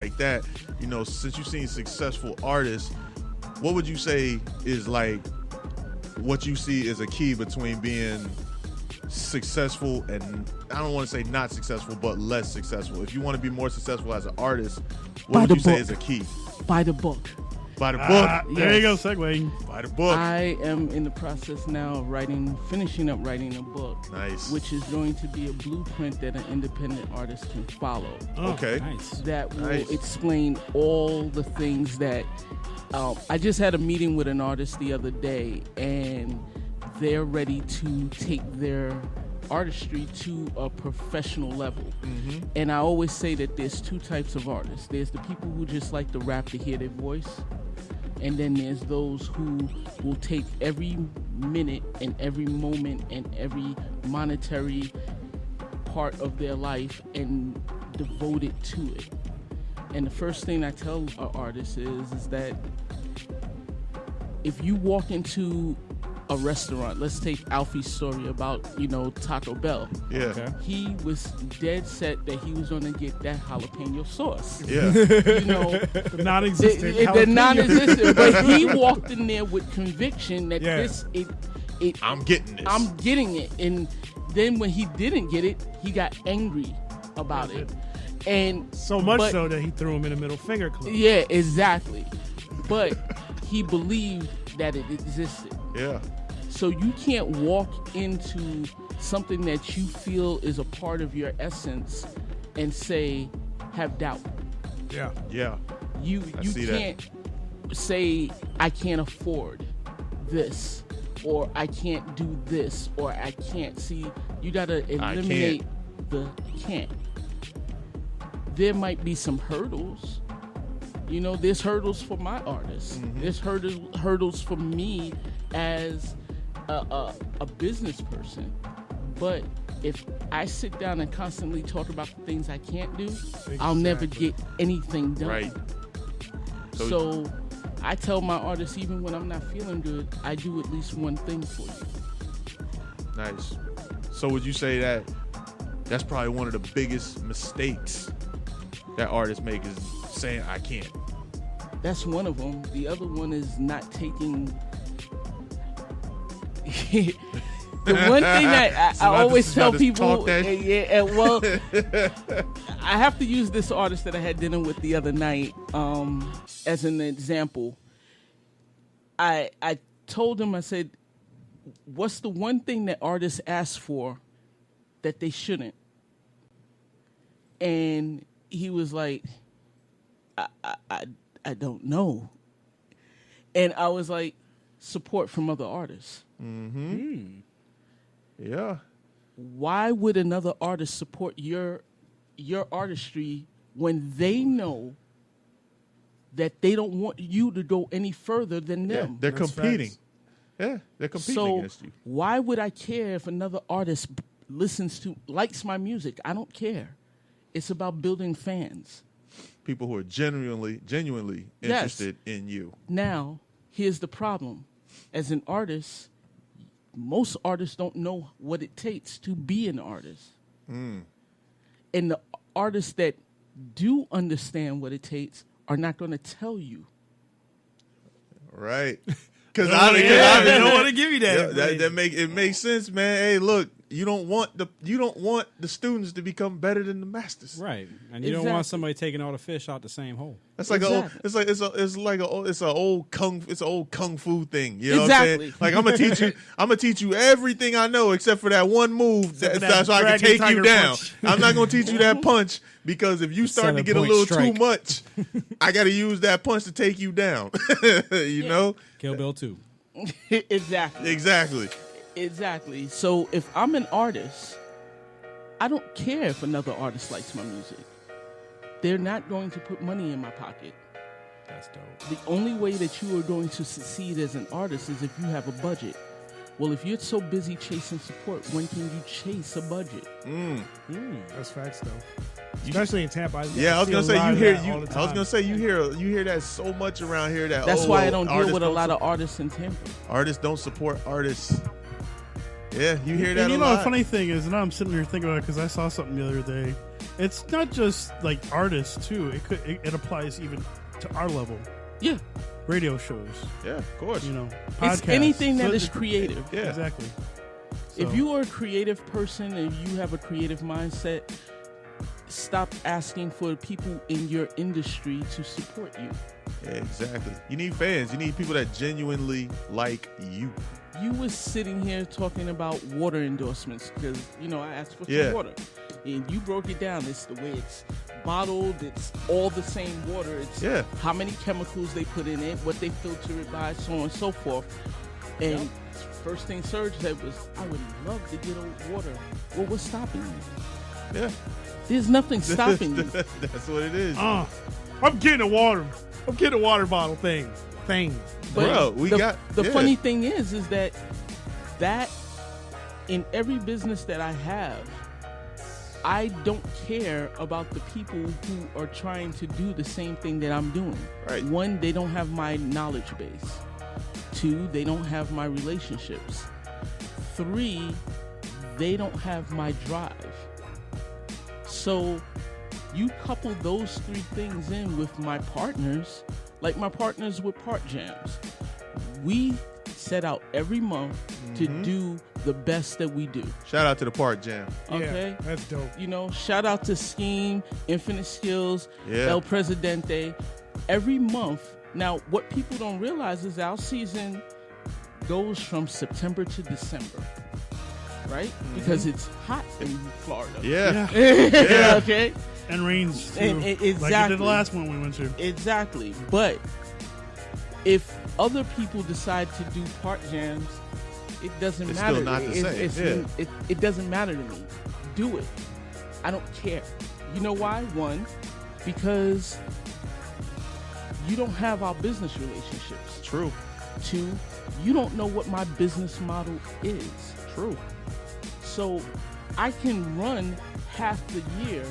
like that, since you've seen successful artists, what would you say is like what you see as a key between being successful and, I don't want to say not successful, but less successful? If you want to be more successful as an artist, what would you say is a key? By the book. By the book. There you go, segue. By the book. I am in the process now of finishing up writing a book. Nice. Which is going to be a blueprint that an independent artist can follow. Oh, okay. Nice. That will explain all the things that I just had a meeting with an artist the other day, and they're ready to take their artistry to a professional level. Mm-hmm. And I always say that there's two types of artists. There's the people who just like to rap to hear their voice, and then there's those who will take every minute and every moment and every monetary part of their life and devote it to it. And the first thing I tell an artist is that if you walk into a restaurant, let's take Alfie's story about, Taco Bell. Yeah. Okay. He was dead set that he was going to get that jalapeno sauce. Yeah. The non-existent. The non-existent. But he walked in there with conviction that I'm getting this. I'm getting it. And then when he didn't get it, he got angry about it. And so much so that he threw him in the middle finger club. Yeah, exactly. But he believed that it existed. Yeah. So you can't walk into something that you feel is a part of your essence and have doubt. Yeah. Yeah. You can't say I can't afford this, or I can't do this, or I can't see. You gotta eliminate the can't. There might be some hurdles. There's hurdles for my artists. Mm-hmm. There's hurdles for me as a business person. But if I sit down and constantly talk about the things I can't do, I'll never get anything done. Right. So I tell my artists, even when I'm not feeling good, I do at least one thing for you. Nice. So would you say that that's probably one of the biggest mistakes that artists make, is saying I can't? That's one of them. The other one is not taking. The one thing that I always tell people, well, I have to use this artist that I had dinner with the other night as an example. I told him, I said, what's the one thing that artists ask for that they shouldn't? And he was like, I don't know. And I was like, support from other artists. Mm-hmm. Yeah. Why would another artist support your artistry when they know that they don't want you to go any further than them? Yeah, they're competing. Facts. Yeah, they're competing against you. Why would I care if another artist likes my music? I don't care. It's about building fans. People who are genuinely interested in you. Now, here's the problem. As an artist, most artists don't know what it takes to be an artist. Mm. And the artists that do understand what it takes are not going to tell you. Right. Because I don't want to give you that. It makes sense, man. Hey, look, you don't want the students to become better than the masters, right? And you don't want somebody taking all the fish out the same hole. That's like it's an old kung fu thing. You know what I'm saying? Like I'm gonna teach you everything I know except for that one move so I can take you down. I'm not gonna teach you that punch because if you start to get a little too much, I got to use that punch to take you down. You know? Kill Bill 2. Exactly. So if I'm an artist, I don't care if another artist likes my music. They're not going to put money in my pocket. That's dope. The only way that you are going to succeed as an artist is if you have a budget. Well, if you're so busy chasing support, when can you chase a budget? That's facts, though. Especially in Tampa. I was gonna say you hear that so much around here. That's why I don't deal with a lot of artists in Tampa. Artists don't support artists. Yeah, you hear that. And the funny thing is, and I'm sitting here thinking about it because I saw something the other day. It's not just like artists too. It applies even to our level. Yeah. Radio shows. Yeah, of course. Podcasts. It's anything that is creative. Yeah, exactly. So. If you are a creative person and you have a creative mindset, stop asking for people in your industry to support you. Yeah, exactly. You need fans. You need people that genuinely like you. You was sitting here talking about water endorsements because, I asked for some water. And you broke it down. It's the way it's bottled. It's all the same water. It's how many chemicals they put in it, what they filter it by, so on and so forth. And first thing Serge said was, I would love to get water. Well, what's stopping you? Yeah. There's nothing stopping you. That's what it is. I'm getting a water. I'm getting a water bottle thing. Bro, the funny thing is that in every business that I have, I don't care about the people who are trying to do the same thing that I'm doing. Right. One, they don't have my knowledge base. Two, they don't have my relationships. Three, they don't have my drive. So you couple those three things in with my partners, like my partners with Part Jams. We set out every month to do the best that we do. Shout out to the Part Jam. Okay? Yeah, that's dope. Shout out to Scheme, Infinite Skills, Yeah. El Presidente. Every month. Now, what people don't realize is our season goes from September to December. Right? Because it's hot in Florida. Yeah. Okay? And rains too. Exactly. Like it did the last one we went to. Exactly. But if other people decide to do Part Jams, it doesn't It's matter. still not the same. It doesn't matter to me. Do it. I don't care. You know why? One, because you don't have our business relationships. True. Two, you don't know what my business model is. True. So I can run half the year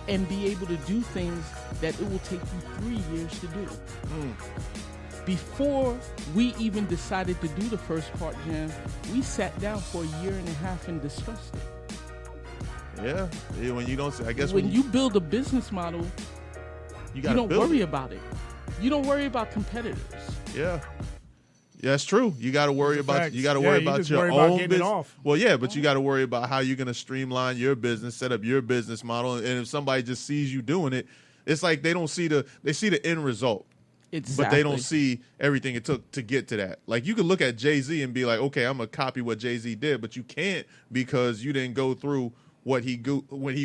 and be able to do things that it will take you 3 years to do. Before we even decided to do the first Part Jam, we sat down for a year and a half and discussed it. Yeah. When you don't, I guess when you build a business model, you don't worry about it. You don't worry about competitors. Yeah. Yeah, that's true. You got to worry about just your worry own about getting it business. off. Well, yeah, but you got to worry about how you're going to streamline your business, set up your business model, and if somebody just sees you doing it, it's like they see the end result. Exactly. But they don't see everything it took to get to that. Like you could look at Jay-Z and be like, okay, I'm gonna copy what Jay-Z did, but you can't because you didn't go through what he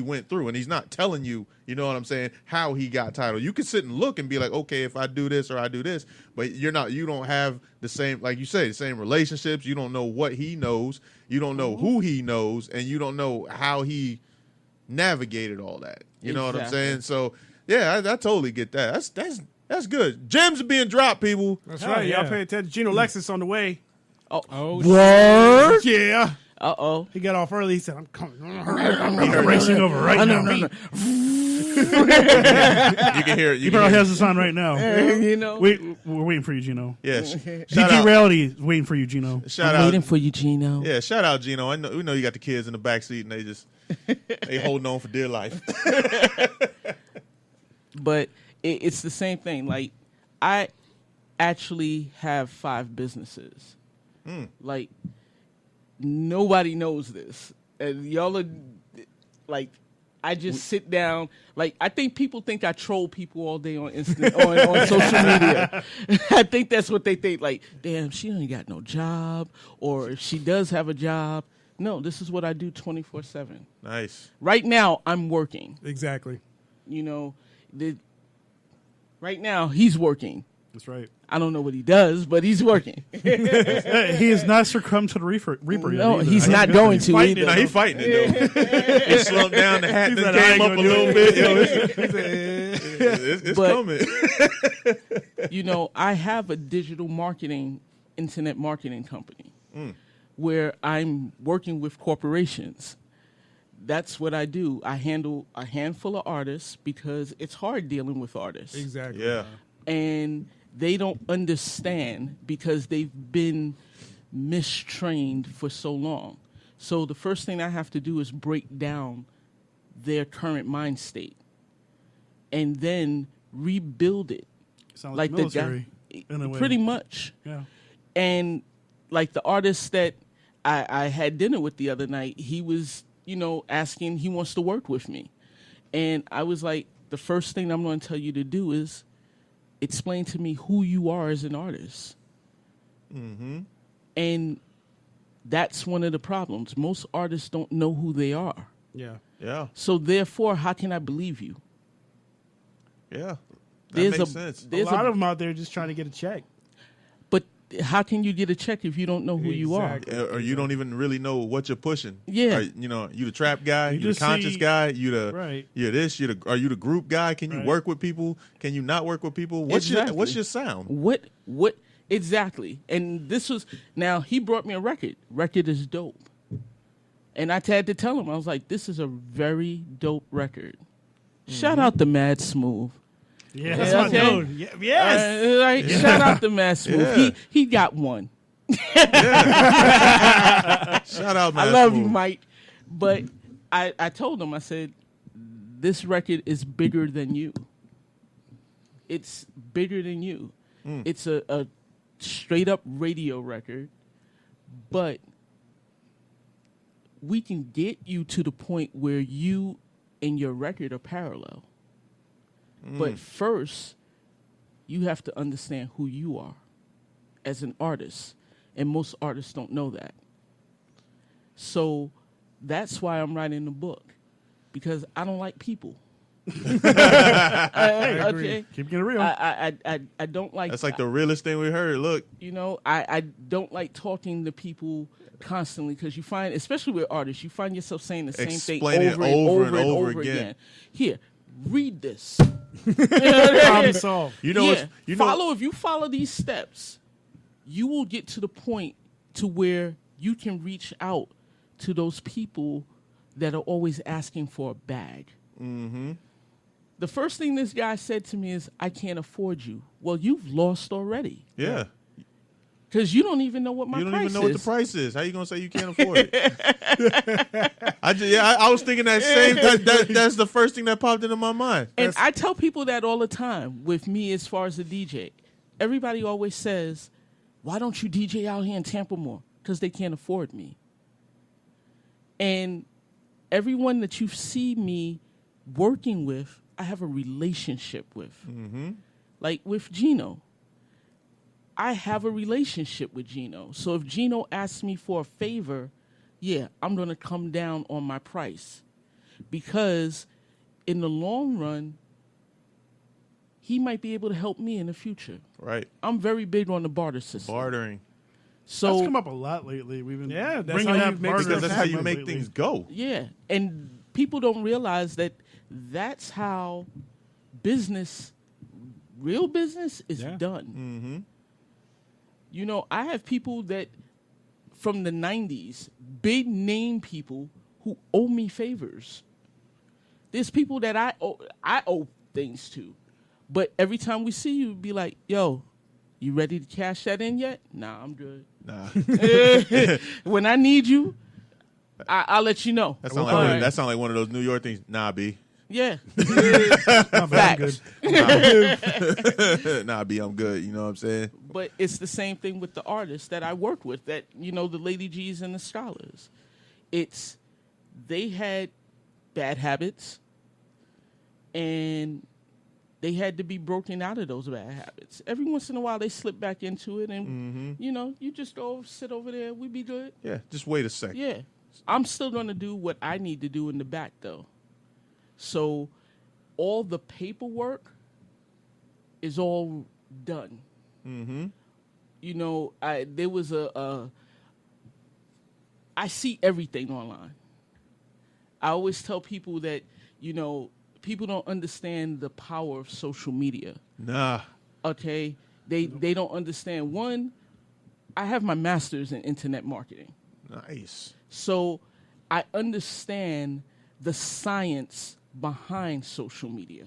went through, and he's not telling you, you know what I'm saying, how he got title. You can sit and look and be like, okay, if I do this or I do this, but you don't have the same, like you say, the same relationships. You don't know what he knows, you don't know who he knows, and you don't know how he navigated all that. You know what I'm saying? So yeah, I totally get that. That's good. Gems are being dropped, people. That's right. Y'all pay attention. Gino Lexus on the way. Oh, Word? Yeah. Uh-oh. He got off early. He said, I'm coming. I'm racing over right now. You can hear it. He probably has this on right now. We're We're waiting for you, Gino. Yeah. DG Reality is waiting for you, Gino. Shout out. waiting for you, Gino. Yeah, shout out, Gino. We know you got the kids in the back seat, and they holding on for dear life. But it's the same thing. Like, I actually have 5 businesses. Like, nobody knows this. And y'all are, like, I just sit down. Like, I think people think I troll people all day on on social media. I think that's what they think. Like, damn, she ain't got no job. Or if she does have a job. No, this is what I do 24/7. Nice. Right now, I'm working. Exactly. Right now, he's working. That's right. I don't know what he does, but he's working. He has not succummed to the Reaper yet. No, either. he's not going to either. No, he's fighting it, though. He slumped down, the hat then came up a little bit. It's coming. I have a digital internet marketing company where I'm working with corporations. That's what I do. I handle a handful of artists because it's hard dealing with artists. Exactly. Yeah. And they don't understand because they've been mistrained for so long. So the first thing I have to do is break down their current mind state and then rebuild it. Sounds like military, the guy, in a way. pretty much. Yeah. And like the artist that I had dinner with the other night, he was, asking, he wants to work with me. And I was like, the first thing I'm going to tell you to do is explain to me who you are as an artist. Mm-hmm. And that's one of the problems. Most artists don't know who they are. Yeah. Yeah. So therefore, how can I believe you? Yeah. That makes sense. A lot of them out there just trying to get a check. But how can you get a check if you don't know who you are? Or you don't even really know what you're pushing. Yeah. Or, you the trap guy, you the conscious guy, you the you're this, are you the group guy? Can you work with people? Can you not work with people? What's your sound? What exactly? And this was, now he brought me a record. Record is dope. And I had to tell him, I was like, this is a very dope record. Shout out to Mad Smooth. Yeah, that's my dude. Yeah, yes. Shout out to Mad Smooth. Yeah. He got one. Shout out, Mad I love Smooth. you, Mike. But I told him, I said, this record is bigger than you. It's bigger than you. It's a straight up radio record, but we can get you to the point where you and your record are parallel. But first, you have to understand who you are as an artist. And most artists don't know that. So that's why I'm writing the book. Because I don't like people. I agree. Okay. Keep getting real. I don't like... That's like the realest thing we heard. Look. I don't like talking to people constantly because you find, especially with artists, you find yourself saying the same thing over and over again. Here, read this. Problem solved. If you follow these steps, you will get to the point to where you can reach out to those people that are always asking for a bag. Mm-hmm. The first thing this guy said to me is, I can't afford you. Well, you've lost already. Yeah. Because you don't even know what my price is. You don't even know what the price is. How you going to say you can't afford it? I was thinking that same, that's the first thing that popped into my mind. And I tell people that all the time with me as far as a DJ. Everybody always says, why don't you DJ out here in Tampa more? Because they can't afford me. And everyone that you see me working with, I have a relationship with. Mm-hmm. Like with Gino. I have a relationship with Gino. So if Gino asks me for a favor, yeah, I'm going to come down on my price. Because in the long run, he might be able to help me in the future. Right. I'm very big on the barter system. Bartering. So that's come up a lot lately. We've been bringing that because that's how you make things go. Yeah, and people don't realize that that's how real business is done. Mm-hmm. I have people that from the 90s, big name people who owe me favors. There's people that I owe things to. But every time we see you, be like, yo, you ready to cash that in yet? Nah, I'm good. Nah. When I need you, I'll let you know. That sounds like one of those New York things. Nah, B. Yeah. Facts. Nah, B, I'm good. You know what I'm saying? But it's the same thing with the artists that I work with, that, the Lady G's and the Scholars. They had bad habits, and they had to be broken out of those bad habits. Every once in a while, they slip back into it, and, you just go sit over there, we be good. Yeah, just wait a second. Yeah. I'm still going to do what I need to do in the back, though. So all the paperwork is all done. Mm-hmm. There was I see everything online. I always tell people that, people don't understand the power of social media. Nah. Okay? They don't understand. One, I have my master's in internet marketing. Nice. So I understand the science behind social media.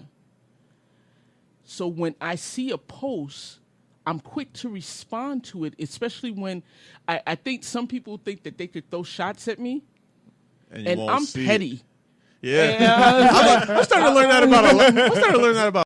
So when I see a post, I'm quick to respond to it, especially when I think some people think that they could throw shots at me, and I'm petty. Yeah. I'm starting to learn that about